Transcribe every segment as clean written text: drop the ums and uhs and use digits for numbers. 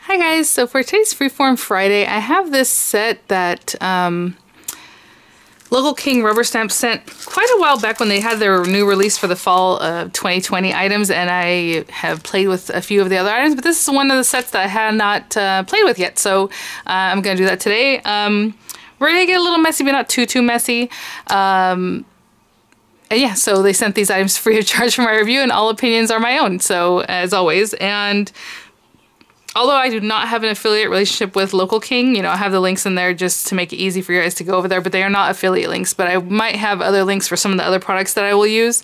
Hi guys, so for today's Freeform Friday, I have this set that Local King Rubber Stamp sent quite a while back when they had their new release for the fall of 2020 items, and I have played with a few of the other items, but this is one of the sets that I had not played with yet, so I'm going to do that today. We're going to get a little messy, but not too messy. And yeah, so they sent these items free of charge for my review, and all opinions are my own, so as always. And although I do not have an affiliate relationship with Local King, you know, I have the links in there just to make it easy for you guys to go over there, but they are not affiliate links. But I might have other links for some of the other products that I will use,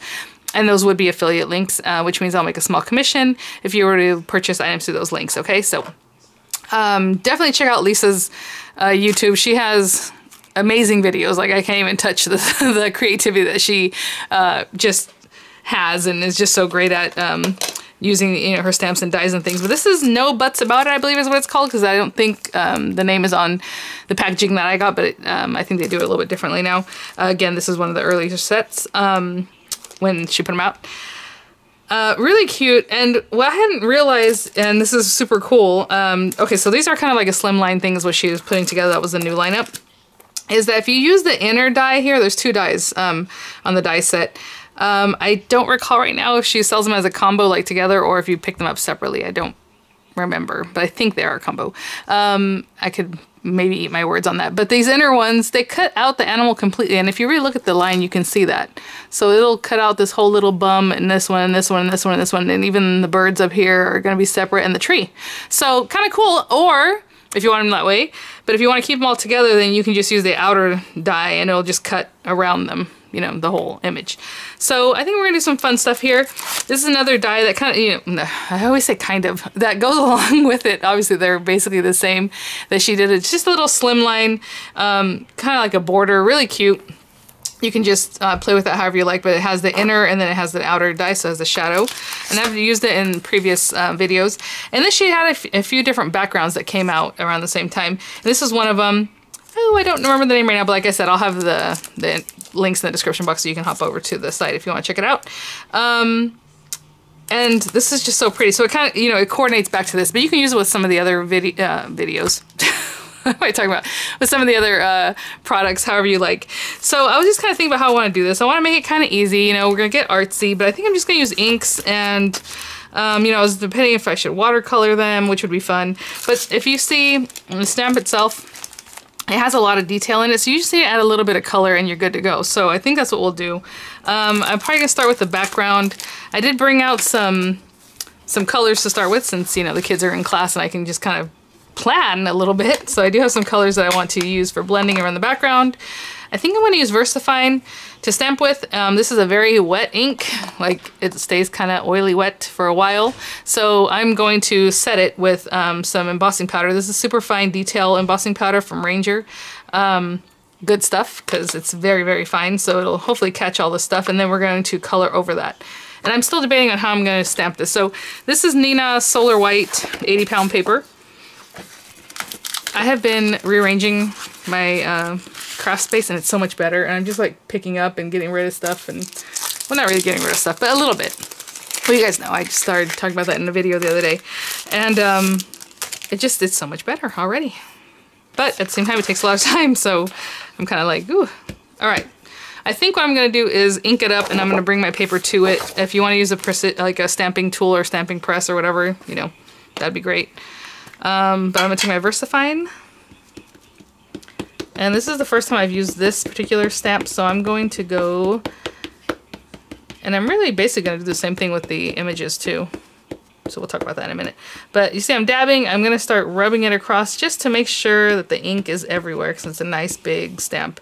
and those would be affiliate links, which means I'll make a small commission if you were to purchase items through those links, okay? So definitely check out Lisa's YouTube. She has amazing videos. Like, I can't even touch the creativity that she just has and is just so great at using, you know, her stamps and dies and things. But this is No Buts About It, I believe is what it's called, because I don't think the name is on the packaging that I got, but I think they do it a little bit differently now. Again, this is one of the earlier sets when she put them out. Really cute, and what I hadn't realized, and this is super cool, okay, so these are kind of like a Slimline thing is what she was putting together. That was the new lineup, is that if you use the inner die here, there's two dies on the die set. I don't recall right now if she sells them as a combo, like together, or if you pick them up separately. I don't remember, but I think they are a combo. I could maybe eat my words on that. But these inner ones, they cut out the animal completely, and if you really look at the line, you can see that. So it'll cut out this whole little bum, and this one, and this one, and this one, and this one, and even the birds up here are going to be separate, and the tree. So kind of cool, or if you want them that way. But if you want to keep them all together, then you can just use the outer die, and it'll just cut around them, you know, the whole image. So I think we're gonna do some fun stuff here. This is another die that kind of, you know, I always say kind of, that goes along with it. Obviously they're basically the same that she did. It's just a little Slimline, kind of like a border, really cute. You can just play with it however you like, but it has the inner and then it has the outer die, so it has the shadow. And I've used it in previous videos. And then she had a few different backgrounds that came out around the same time. And this is one of them. Oh, I don't remember the name right now, but like I said, I'll have the links in the description box so you can hop over to the site if you want to check it out. And this is just so pretty. So it kind of, you know, it coordinates back to this, but you can use it with some of the other videos. What am I talking about? With some of the other products, however you like. So I was just kind of thinking about how I want to do this. I want to make it kind of easy. You know, we're going to get artsy, but I think I'm just going to use inks and, you know, I was debating if I should watercolor them, which would be fun. But if you see the stamp itself, it has a lot of detail in it, so you just need to add a little bit of color and you're good to go. So I think that's what we'll do. I'm probably gonna start with the background. I did bring out some colors to start with, since, you know, the kids are in class and I can just kind of plan a little bit. So I do have some colors that I want to use for blending around the background. I think I'm going to use VersaFine to stamp with. This is a very wet ink, like it stays kind of oily wet for a while. So I'm going to set it with some embossing powder. This is super fine detail embossing powder from Ranger. Good stuff, because it's very fine, so it'll hopefully catch all the stuff, and then we're going to color over that. And I'm still debating on how I'm going to stamp this. So this is Nina Solar White 80-pound paper. I have been rearranging my craft space, and it's so much better, and I'm just like picking up and getting rid of stuff, and well, not really getting rid of stuff, but a little bit. Well, you guys know I just started talking about that in a video the other day, and it's so much better already. But at the same time, it takes a lot of time, so I'm kind of like, ooh. All right, I think what I'm going to do is ink it up, and I'm going to bring my paper to it. If you want to use like a stamping tool or stamping press or whatever, you know, that'd be great. But I'm going to take my VersaFine. And this is the first time I've used this particular stamp, so I'm going to go, and I'm really basically going to do the same thing with the images too. So we'll talk about that in a minute. But you see I'm dabbing, I'm going to start rubbing it across just to make sure that the ink is everywhere, because it's a nice big stamp.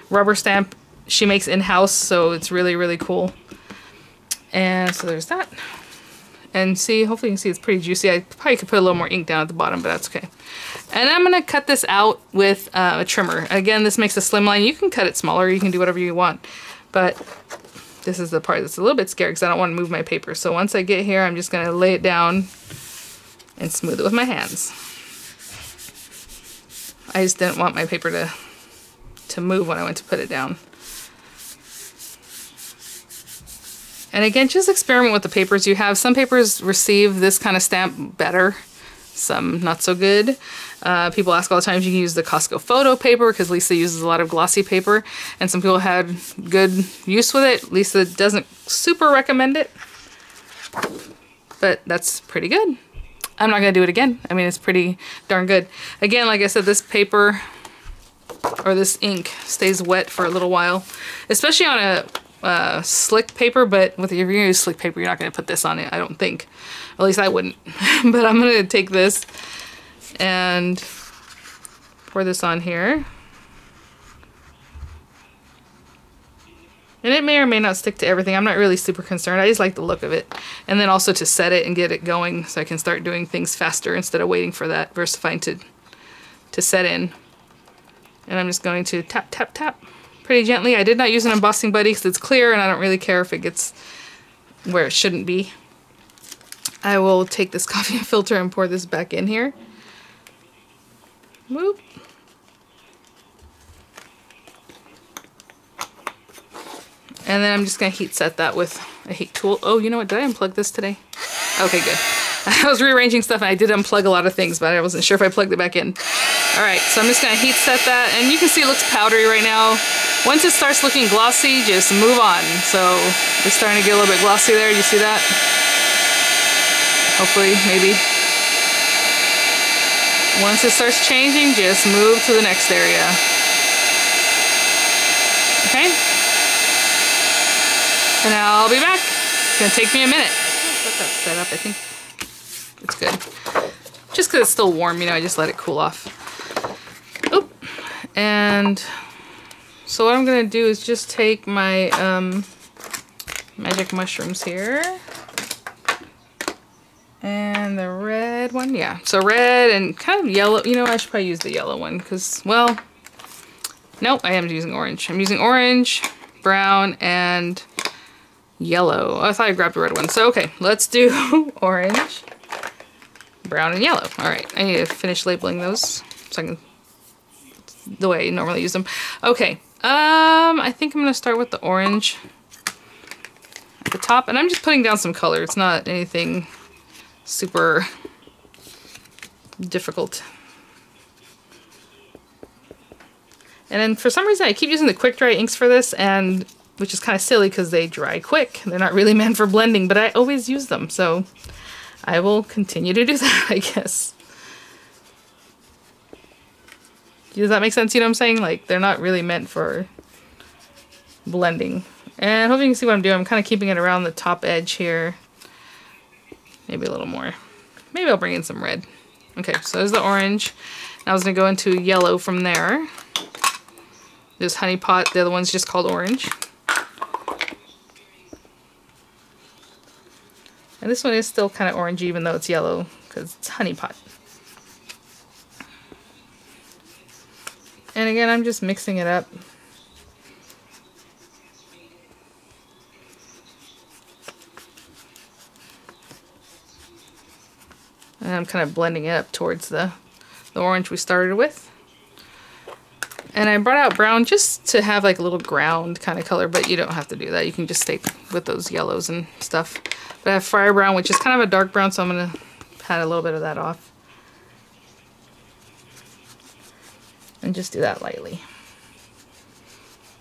Rubber stamp she makes in-house, so it's really cool. And so there's that. And see, hopefully you can see it's pretty juicy. I probably could put a little more ink down at the bottom, but that's okay. And I'm going to cut this out with a trimmer. Again, this makes a Slimline. You can cut it smaller. You can do whatever you want. But this is the part that's a little bit scary because I don't want to move my paper. So once I get here, I'm just going to lay it down and smooth it with my hands. I just didn't want my paper to move when I went to put it down. And again, just experiment with the papers you have. Some papers receive this kind of stamp better. some not so good. People ask all the time if you can use the Costco photo paper because Lisa uses a lot of glossy paper, and some people had good use with it. Lisa doesn't super recommend it, but that's pretty good. I'm not gonna do it again. I mean, it's pretty darn good. Again, like I said, this paper or this ink stays wet for a little while, especially on a slick paper, but if you're gonna use slick paper, you're not gonna put this on it, I don't think. At least I wouldn't. But I'm gonna take this and pour this on here. And it may or may not stick to everything. I'm not really super concerned. I just like the look of it. And then also to set it and get it going so I can start doing things faster instead of waiting for that VersaFine to set in. And I'm just going to tap, tap, tap pretty gently. I did not use an embossing buddy because it's clear and I don't really care if it gets where it shouldn't be. I will take this coffee filter and pour this back in here. Whoop. And then I'm just going to heat set that with a heat tool. Oh, you know what? Did I unplug this today? Okay, good. I was rearranging stuff and I did unplug a lot of things, but I wasn't sure if I plugged it back in. Alright, so I'm just going to heat set that, and you can see it looks powdery right now. Once it starts looking glossy, just move on. So it's starting to get a little bit glossy there. You see that? Hopefully, maybe. Once it starts changing, just move to the next area. Okay? And I'll be back. It's going to take me a minute. Let that set up, I think. It's good. Just because it's still warm, you know, I just let it cool off. Oop. And so what I'm going to do is just take my magic mushrooms here. And the red one, yeah. So red and kind of yellow. You know, I should probably use the yellow one because, well, nope, I am using orange. I'm using orange, brown, and yellow. I thought I grabbed the red one. So, okay, let's do orange, brown, and yellow. All right, I need to finish labeling those so I can, the way I normally use them. Okay, I think I'm gonna start with the orange at the top, and I'm just putting down some color. It's not anything super difficult. And then for some reason I keep using the quick dry inks for this, and which is kind of silly because they dry quick. They're not really meant for blending, but I always use them, so I will continue to do that, I guess. Does that make sense? You know what I'm saying? Like, they're not really meant for blending. And I hope you can see what I'm doing. I'm kind of keeping it around the top edge here. Maybe a little more. Maybe I'll bring in some red. Okay, so there's the orange. Now I was going to go into yellow from there. There's Honey Pot. The other one's just called orange. And this one is still kind of orangey even though it's yellow because it's Honey Pot. And again, I'm just mixing it up. And I'm kind of blending it up towards the orange we started with. And I brought out brown just to have like a little ground kind of color, but you don't have to do that. You can just stay with those yellows and stuff. But I have fire brown, which is kind of a dark brown, so I'm going to pat a little bit of that off. And just do that lightly.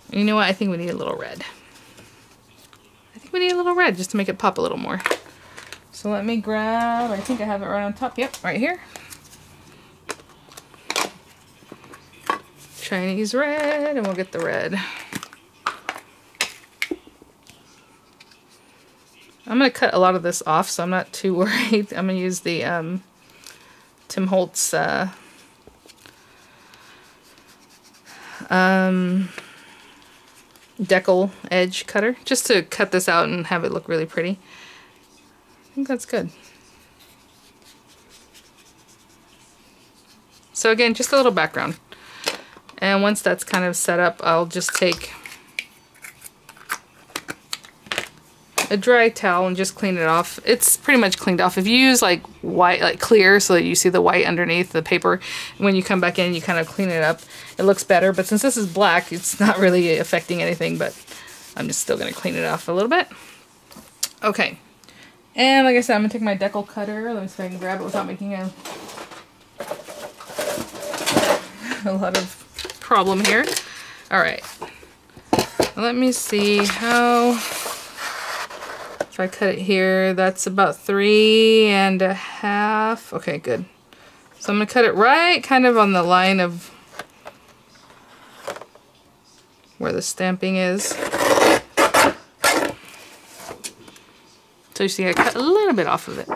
And you know what? I think we need a little red. I think we need a little red just to make it pop a little more. So let me grab, I think I have it right on top. Yep, right here. Chinese red, and we'll get the red. I'm going to cut a lot of this off, so I'm not too worried. I'm going to use the Tim Holtz decal edge cutter, just to cut this out and have it look really pretty. I think that's good. So again, just a little background. And once that's kind of set up, I'll just take a dry towel and just clean it off. It's pretty much cleaned off. If you use like white, like clear, so that you see the white underneath the paper, when you come back in, you kind of clean it up. It looks better, but since this is black, it's not really affecting anything, but I'm just still gonna clean it off a little bit. Okay. And like I said, I'm gonna take my decal cutter. Let me see if I can grab it without making a a lot of problem here. All right, let me see how, if I cut it here, that's about 3.5. Okay, good. So I'm gonna cut it right kind of on the line of where the stamping is. So you see I cut a little bit off of it.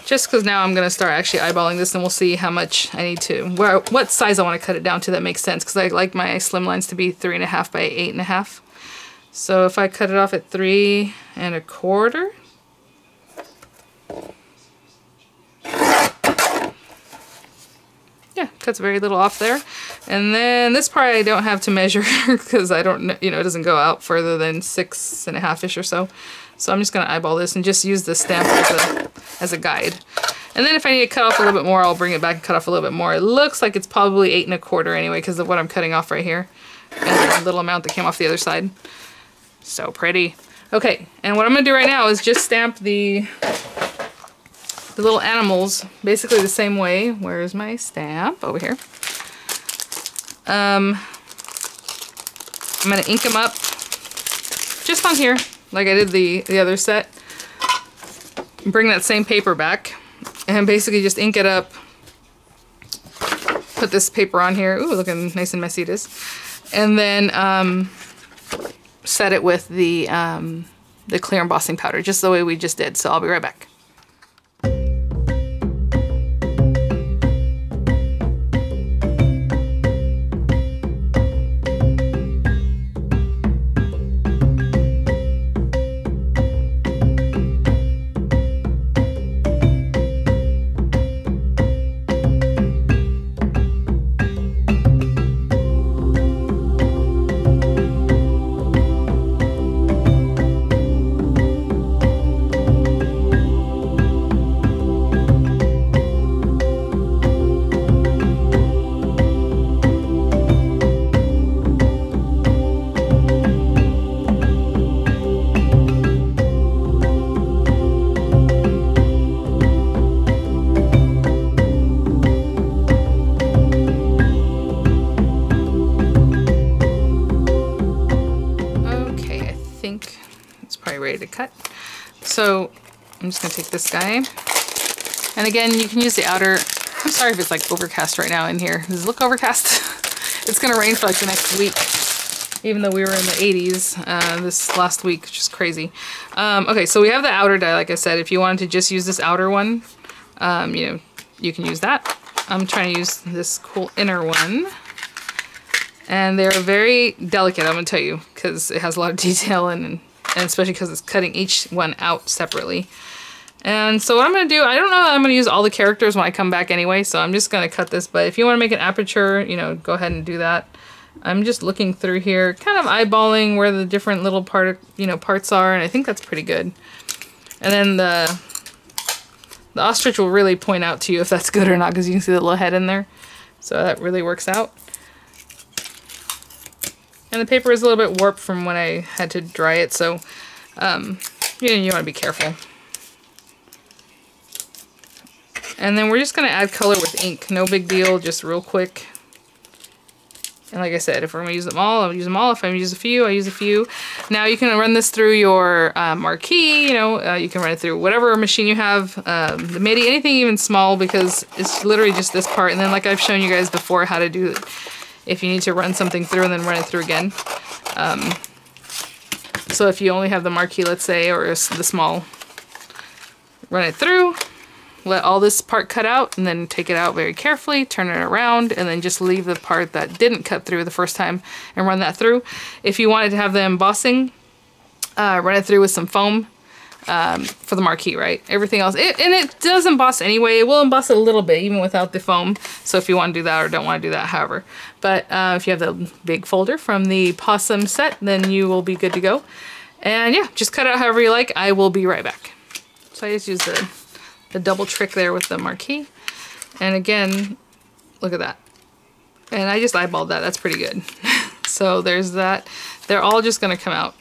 Just because now I'm going to start actually eyeballing this and we'll see how much I need to, what size I want to cut it down to that makes sense, because I like my slim lines to be 3.5 by 8.5. So if I cut it off at 3.25. Yeah, cuts very little off there. And then this part I don't have to measure because I don't know, you know, it doesn't go out further than 6.5-ish or so. So I'm just going to eyeball this and just use the stamp as a guide. And then if I need to cut off a little bit more, I'll bring it back and cut off a little bit more. It looks like it's probably 8.25 anyway because of what I'm cutting off right here. And the little amount that came off the other side. So pretty. Okay, and what I'm going to do right now is just stamp the little animals basically the same way. Where's my stamp? Over here. I'm going to ink them up just on here, like I did the other set. Bring that same paper back and basically just ink it up. Put this paper on here. Ooh, looking nice and messy it is. And then set it with the clear embossing powder, just the way we just did. So I'll be right back. Ready to cut. So I'm just gonna take this guy, and again you can use the outer. I'm sorry if it's like overcast right now in here. Does it look overcast? It's gonna rain for like the next week, even though we were in the 80s this last week, which is crazy. Okay, so we have the outer die, like I said. If you wanted to just use this outer one, you know, you can use that. I'm trying to use this cool inner one. And they're very delicate, I'm gonna tell you, because it has a lot of detail and especially because it's cutting each one out separately. And so what I'm going to do, I don't know that I'm going to use all the characters when I come back anyway, so I'm just going to cut this. But if you want to make an aperture, you know, go ahead and do that. I'm just looking through here, kind of eyeballing where the different little parts are, and I think that's pretty good. And then the ostrich will really point out to you if that's good or not, because you can see the little head in there. So that really works out. And the paper is a little bit warped from when I had to dry it, so you want to be careful. And then we're just going to add color with ink. No big deal, just real quick. And like I said, if we're going to use them all, I'll use them all. If I use a few, I use a few. Now you can run this through your marquee, you know, you can run it through whatever machine you have, the MIDI, anything even small, because it's literally just this part. And then like I've shown you guys before how to do it. If you need to run something through and then run it through again. So if you only have the marquee, let's say, or the small, run it through, let all this part cut out, and then take it out very carefully, turn it around, and then just leave the part that didn't cut through the first time and run that through. If you wanted to have the embossing, run it through with some foam for the marquee, right? Everything else, and it does emboss anyway. It will emboss a little bit even without the foam. So if you want to do that or don't want to do that, however. But if you have the big folder from the possum set, then you will be good to go. And yeah, just cut out however you like. I will be right back. So I just use the double trick there with the marquee. And again, look at that. And I just eyeballed that. That's pretty good. So there's that. They're all just going to come out.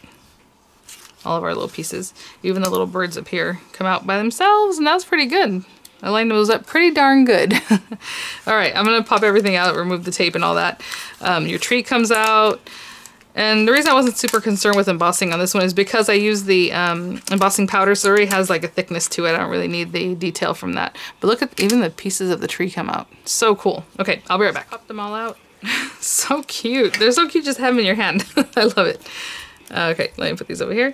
All of our little pieces. Even the little birds up here come out by themselves, and that was pretty good. I lined those up pretty darn good. All right, I'm gonna pop everything out, remove the tape and all that. Your tree comes out. And the reason I wasn't super concerned with embossing on this one is because I used the embossing powder, so it already has like a thickness to it. I don't really need the detail from that. But look at even the pieces of the tree come out. So cool. Okay, I'll be right back. Pop them all out. So cute. They're so cute just having in your hand. I love it. Okay, let me put these over here.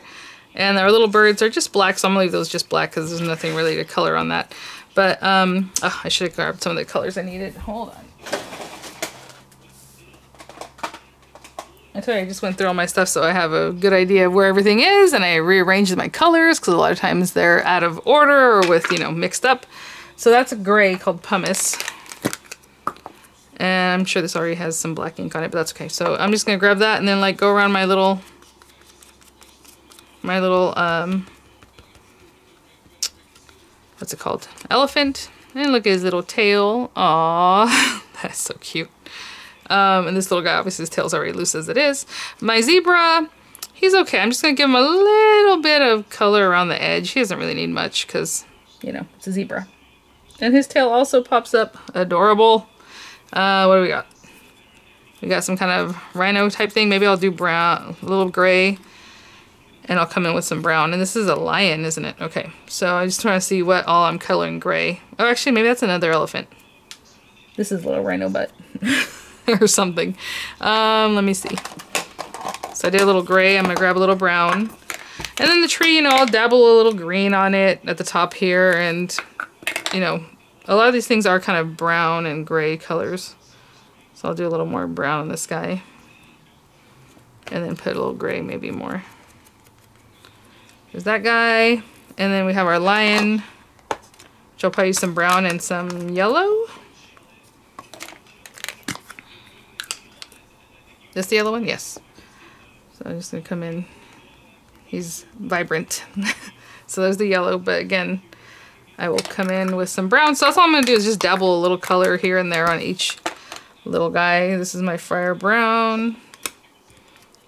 And our little birds are just black, so I'm gonna leave those just black because there's nothing really to color on that. But oh, I should have grabbed some of the colors I needed. Hold on. I told you I just went through all my stuff so I have a good idea of where everything is, and I rearranged my colors because a lot of times they're out of order or with, you know, mixed up. So that's a gray called pumice. And I'm sure this already has some black ink on it, but that's okay. So I'm just gonna grab that and then like go around my little what's it called? Elephant. And look at his little tail. Aww, that's so cute. And this little guy, obviously his tail's already loose as it is. My zebra, he's okay. I'm just gonna give him a little bit of color around the edge. He doesn't really need much because, you know, it's a zebra. And his tail also pops up. Adorable. What do we got? We got some kind of rhino type thing. Maybe I'll do brown, a little gray, and I'll come in with some brown. And this is a lion, isn't it? Okay, so I just want to see what all I'm coloring gray. Oh, actually, maybe that's another elephant. This is a little rhino butt. Or something. Let me see. So I did a little gray. I'm gonna grab a little brown. And then the tree, you know, I'll dabble a little green on it at the top here. And, you know, a lot of these things are kind of brown and gray colors. So I'll do a little more brown on this guy. And then put a little gray, maybe more. There's that guy. And then we have our lion, which I'll probably use some brown and some yellow. This the yellow one? Yes. So I'm just gonna come in. He's vibrant. So there's the yellow, but again, I will come in with some brown. So that's all I'm gonna do is just dabble a little color here and there on each little guy. This is my fire brown.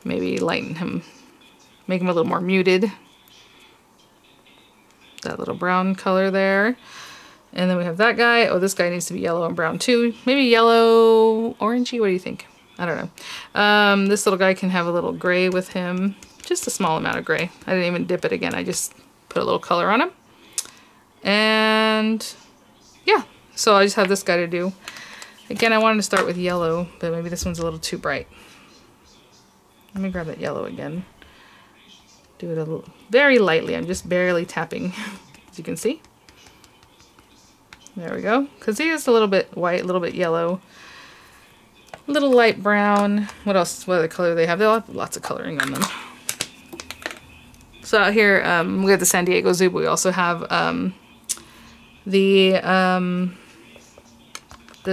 Maybe lighten him, make him a little more muted. That little brown color there. And then we have that guy. Oh, this guy needs to be yellow and brown too. Maybe yellow, orangey, what do you think? I don't know. This little guy can have a little gray with him. Just a small amount of gray. I didn't even dip it again. I just put a little color on him. And yeah, so I just have this guy to do. Again, I wanted to start with yellow, but maybe this one's a little too bright. Let me grab that yellow again. Do it a little, very lightly. I'm just barely tapping, as you can see. There we go. Because he is a little bit white, a little bit yellow. Little light brown. What else? What other color do they have? They all have lots of coloring on them. So out here, we have the San Diego Zoo, but we also have the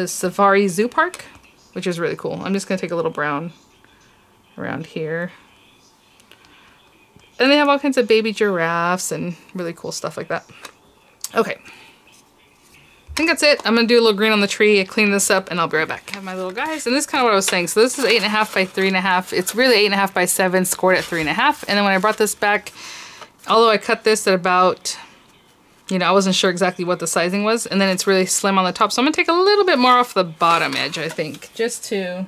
Safari Zoo Park, which is really cool. I'm just gonna take a little brown around here. And they have all kinds of baby giraffes and really cool stuff like that. Okay. I think that's it. I'm gonna do a little green on the tree, clean this up, and I'll be right back. I have my little guys, and this is kind of what I was saying. So this is 8.5 by 3.5. It's really 8.5 by 7, scored at 3.5. And then when I brought this back, although I cut this at about, you know, I wasn't sure exactly what the sizing was, and then it's really slim on the top. So I'm gonna take a little bit more off the bottom edge, I think, just to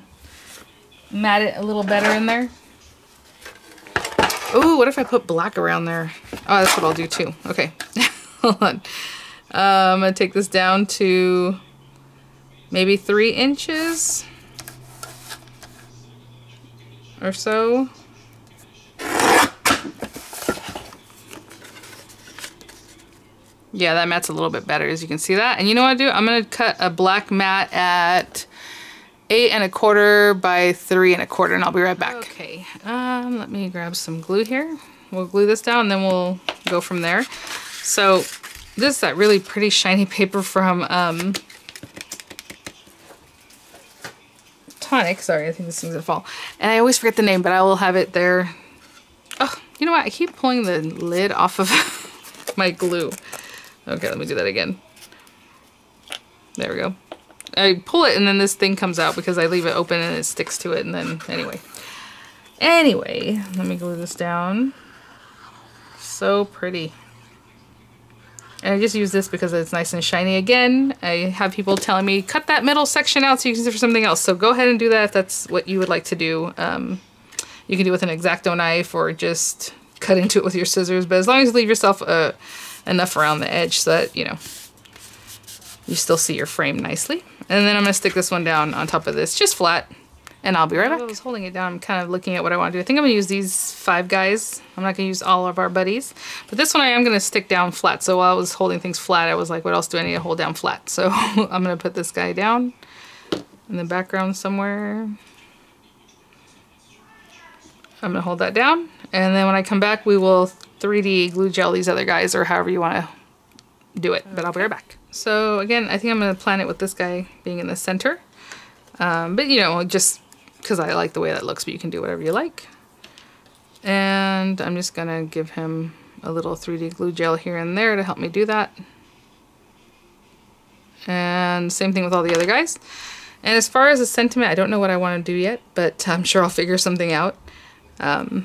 mat it a little better in there. Ooh, what if I put black around there? Oh, that's what I'll do too. Okay, hold on. I'm gonna take this down to maybe 3 inches or so. Yeah, that mat's a little bit better, as you can see that. And you know what I do? I'm gonna cut a black mat at 8 1/4 by 3 1/4, and I'll be right back. Okay, let me grab some glue here. We'll glue this down, and then we'll go from there. So this is that really pretty shiny paper from Tonic. Sorry, I think this thing's gonna fall. And I always forget the name, but I will have it there. Oh, you know what? I keep pulling the lid off of my glue. Okay, let me do that again. There we go. I pull it and then this thing comes out because I leave it open and it sticks to it, and then anyway, let me glue this down. So pretty. And I just use this because it's nice and shiny. Again, I have people telling me, cut that middle section out so you can use it for something else. So go ahead and do that if that's what you would like to do. You can do it with an X-Acto knife or just cut into it with your scissors. But as long as you leave yourself enough around the edge so that, you know, you still see your frame nicely. And then I'm going to stick this one down on top of this, just flat. And I'll be right back. While I was holding it down, I'm kind of looking at what I want to do. I think I'm going to use these 5 guys. I'm not going to use all of our buddies. But this one I am going to stick down flat. So while I was holding things flat, I was like, what else do I need to hold down flat? So I'm going to put this guy down in the background somewhere. I'm going to hold that down. And then when I come back, we will 3D glue gel these other guys or however you want to do it. But I'll be right back. So again, I think I'm going to plan it with this guy being in the center. But you know, just because I like the way that looks, but you can do whatever you like. And I'm just gonna give him a little 3D glue gel here and there to help me do that. And same thing with all the other guys. And as far as the sentiment, I don't know what I want to do yet, but I'm sure I'll figure something out. I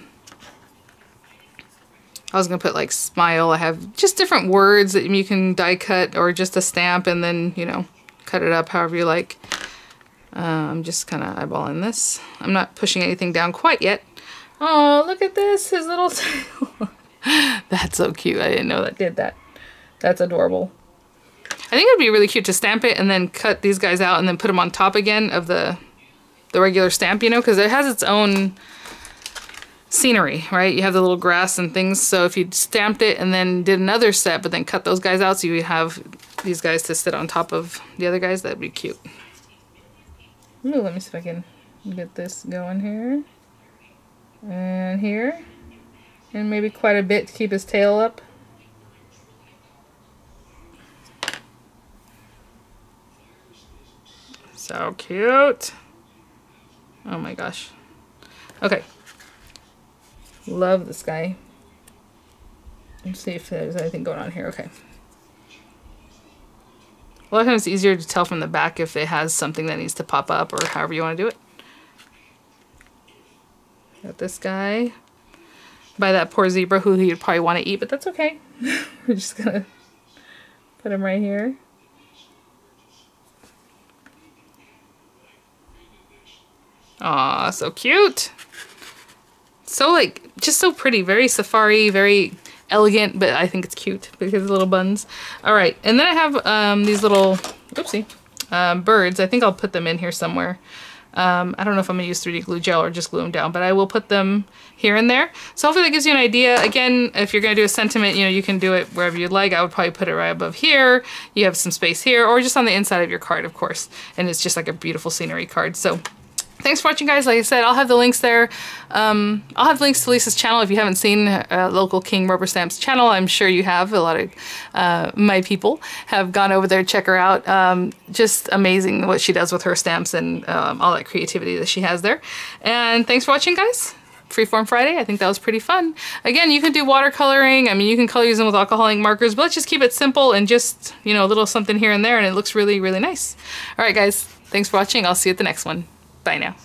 was gonna put like smile. I have just different words that you can die cut or just a stamp and then, you know, cut it up however you like. I'm just kind of eyeballing this. I'm not pushing anything down quite yet. Oh, look at this, his little tail. That's so cute. I didn't know that did that. That's adorable. I think it'd be really cute to stamp it and then cut these guys out and then put them on top again of the regular stamp, you know, because it has its own scenery, right? You have the little grass and things. So if you stamped it and then did another set, but then cut those guys out so you have these guys to sit on top of the other guys, that'd be cute. Ooh, let me see if I can get this going here. And here. And maybe quite a bit to keep his tail up. So cute. Oh my gosh. Okay. Love this guy. Let's see if there's anything going on here. Okay. A lot of times it's easier to tell from the back if it has something that needs to pop up or however you want to do it. Got this guy. By that poor zebra who you'd probably want to eat, but that's okay. We're just gonna put him right here. Aw, so cute. So like, just so pretty, very safari, very elegant, but I think it's cute because of little buns. All right, and then I have these little, oopsie, birds. I think I'll put them in here somewhere. I don't know if I'm gonna use 3D glue gel or just glue them down, but I will put them here and there. So hopefully that gives you an idea. Again, if you're gonna do a sentiment, you know, you can do it wherever you'd like. I would probably put it right above here. You have some space here, or just on the inside of your card, of course. And it's just like a beautiful scenery card. So thanks for watching, guys. Like I said, I'll have the links there. I'll have links to Lisa's channel if you haven't seen Local King Rubber Stamps channel. I'm sure you have. A lot of my people have gone over there to check her out. Just amazing what she does with her stamps and all that creativity that she has there. And thanks for watching, guys. Freeform Friday. I think that was pretty fun. Again, you can do watercoloring. I mean, you can color using with alcohol ink markers, but let's just keep it simple and just, you know, a little something here and there, and it looks really, really nice. All right, guys. Thanks for watching. I'll see you at the next one. Bye now.